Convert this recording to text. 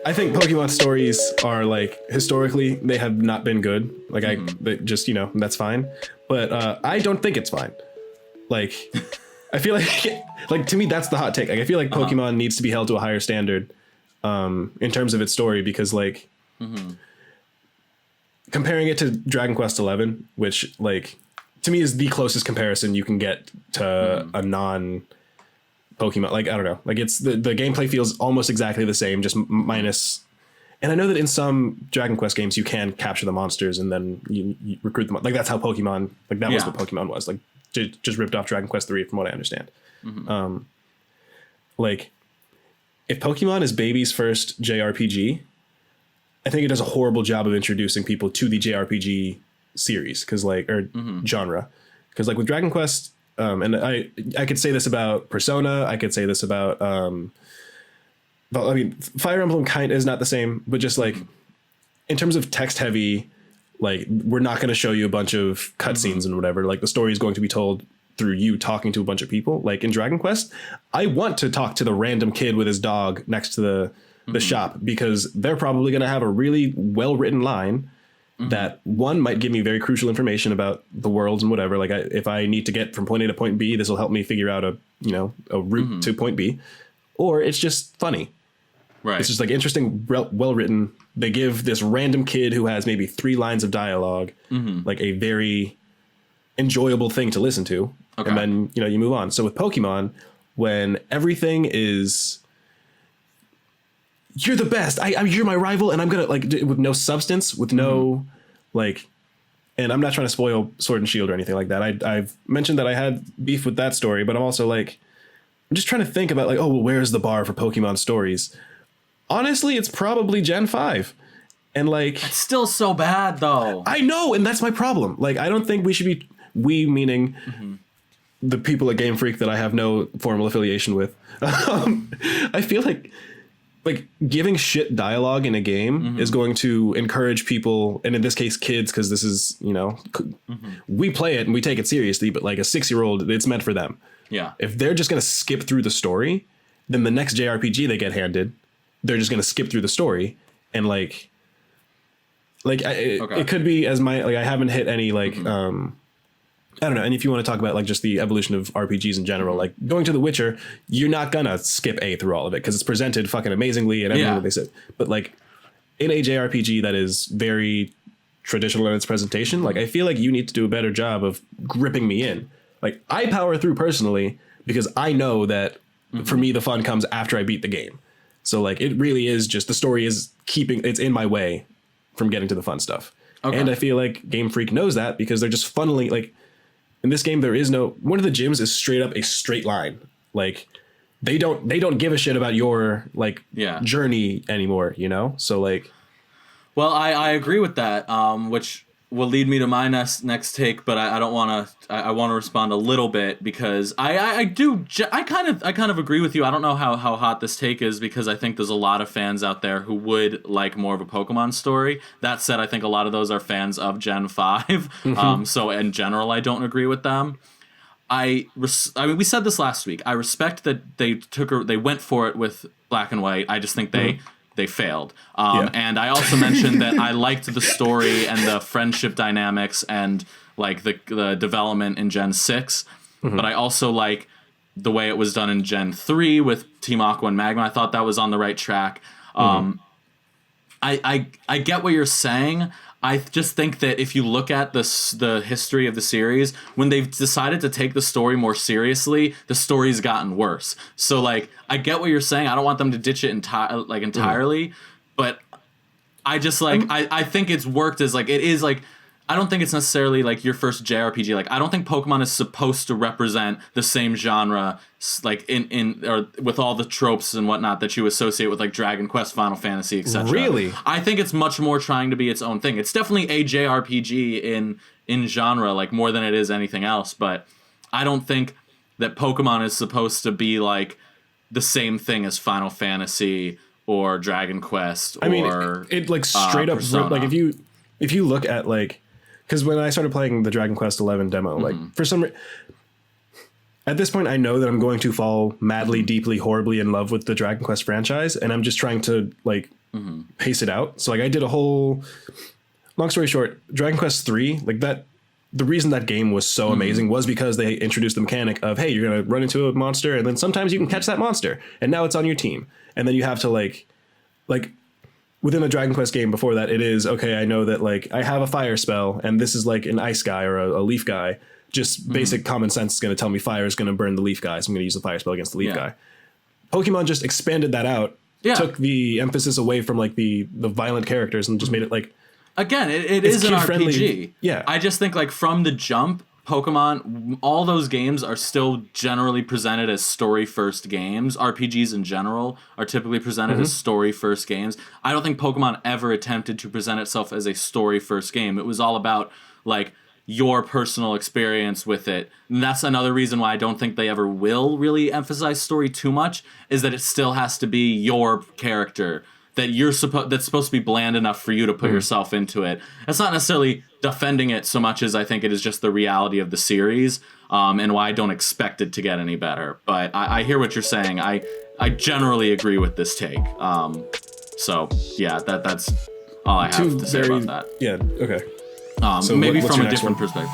I think Pokemon stories are like historically they have not been good. Like they just that's fine, but I don't think it's fine. Like I feel like to me that's the hot take. Like I feel like Pokemon needs to be held to a higher standard in terms of its story because like comparing it to Dragon Quest XI, which like to me is the closest comparison you can get to a non Pokemon. Like I don't know, like it's the gameplay feels almost exactly the same, just minus. And I know that in some Dragon Quest games you can capture the monsters and then you recruit them. Like that's how Pokemon, like that was what Pokemon was. Like just ripped off Dragon Quest 3 from what I understand. Like if Pokemon is baby's first JRPG, I think it does a horrible job of introducing people to the JRPG series genre. Because like with Dragon Quest, and I could say this about Persona, I could say this about but I mean Fire Emblem kind is not the same, but just like in terms of text heavy, like we're not going to show you a bunch of cutscenes and whatever. Like the story is going to be told through you talking to a bunch of people. Like in Dragon Quest, I want to talk to the random kid with his dog next to the shop because they're probably going to have a really well written line that one might give me very crucial information about the worlds and whatever. Like if I need to get from point A to point B, this will help me figure out a route to point B, or it's just funny. Right. It's just like interesting, well written. They give this random kid who has maybe 3 lines of dialogue, like a very enjoyable thing to listen to. Okay. And then, you move on. So with Pokemon, when everything is, you're the best, you're my rival, and I'm going to like with no substance, with no like, and I'm not trying to spoil Sword and Shield or anything like that. I've mentioned that I had beef with that story, but I'm also like, I'm just trying to think about like, oh, well, where's the bar for Pokemon stories? Honestly, it's probably Gen 5. And like, it's still so bad though. I know. And that's my problem. Like, I don't think we should be, we meaning the people at Game Freak that I have no formal affiliation with. I feel like giving shit dialogue in a game is going to encourage people. And in this case, kids, because this is, we play it and we take it seriously, but like a 6-year-old, it's meant for them. Yeah. If they're just going to skip through the story, then the next JRPG they get handed, they're just going to skip through the story and it could be as I haven't hit any I don't know. And if you want to talk about like just the evolution of RPGs in general, like going to The Witcher, you're not going to skip A through all of it because it's presented fucking amazingly and everything that they said. But like in a JRPG that is very traditional in its presentation, like I feel like you need to do a better job of gripping me in. Like I power through personally because I know that for me, the fun comes after I beat the game. So like it really is just the story is it's in my way from getting to the fun stuff. Okay. And I feel like Game Freak knows that because they're just funneling like in this game, there is no one of the gyms is straight up a straight line. Like they don't give a shit about your journey anymore, So like, well, I agree with that, which will lead me to my next take, but I don't want to. I want to respond a little bit because I kind of agree with you. I don't know how hot this take is because I think there's a lot of fans out there who would like more of a Pokemon story. That said, I think a lot of those are fans of Gen 5. So in general, I don't agree with them. I mean, we said this last week. I respect that they went for it with Black and White. I just think they failed. And I also mentioned that I liked the story and the friendship dynamics and like the development in Gen 6. But I also like the way it was done in Gen 3 with Team Aqua and Magma. I thought that was on the right track. I get what you're saying. I just think that if you look at the history of the series, when they've decided to take the story more seriously, the story's gotten worse. So, like, I get what you're saying. I don't want them to ditch it entirely, but I just, I think it's worked as, like, it is, like, I don't think it's necessarily, like, your first JRPG. Like, I don't think Pokemon is supposed to represent the same genre, like, or with all the tropes and whatnot that you associate with, like, Dragon Quest, Final Fantasy, etc. Really? I think it's much more trying to be its own thing. It's definitely a JRPG in genre, like, more than it is anything else, but I don't think that Pokemon is supposed to be, like, the same thing as Final Fantasy or Dragon Quest or... I mean, it like, straight up... Persona. Like, if you look at, like... Because when I started playing the Dragon Quest XI demo, like for some, at this point, I know that I'm going to fall madly, deeply, horribly in love with the Dragon Quest franchise, and I'm just trying to like pace it out. So like I did a whole, long story short, Dragon Quest 3, like that, the reason that game was so amazing was because they introduced the mechanic of, hey, you're going to run into a monster and then sometimes you can catch that monster and now it's on your team. And then you have to like within the Dragon Quest game before that, it is, okay, I know that like I have a fire spell and this is like an ice guy or a leaf guy. Just basic common sense is going to tell me fire is going to burn the leaf guy. So I'm going to use the fire spell against the leaf guy. Pokemon just expanded that out, took the emphasis away from like the violent characters and just made it like, again, it is an RPG. Yeah. I just think like from the jump, Pokemon, all those games are still generally presented as story first games. RPGs in general are typically presented as story first games. I don't think Pokemon ever attempted to present itself as a story first game. It was all about like your personal experience with it. And that's another reason why I don't think they ever will really emphasize story too much, is that it still has to be your character. That that's supposed to be bland enough for you to put yourself into it. It's not necessarily defending it so much as I think it is just the reality of the series, and why I don't expect it to get any better. But I hear what you're saying. I generally agree with this take. So yeah, that's all I have to say about that. Yeah. Okay. So maybe from a different perspective.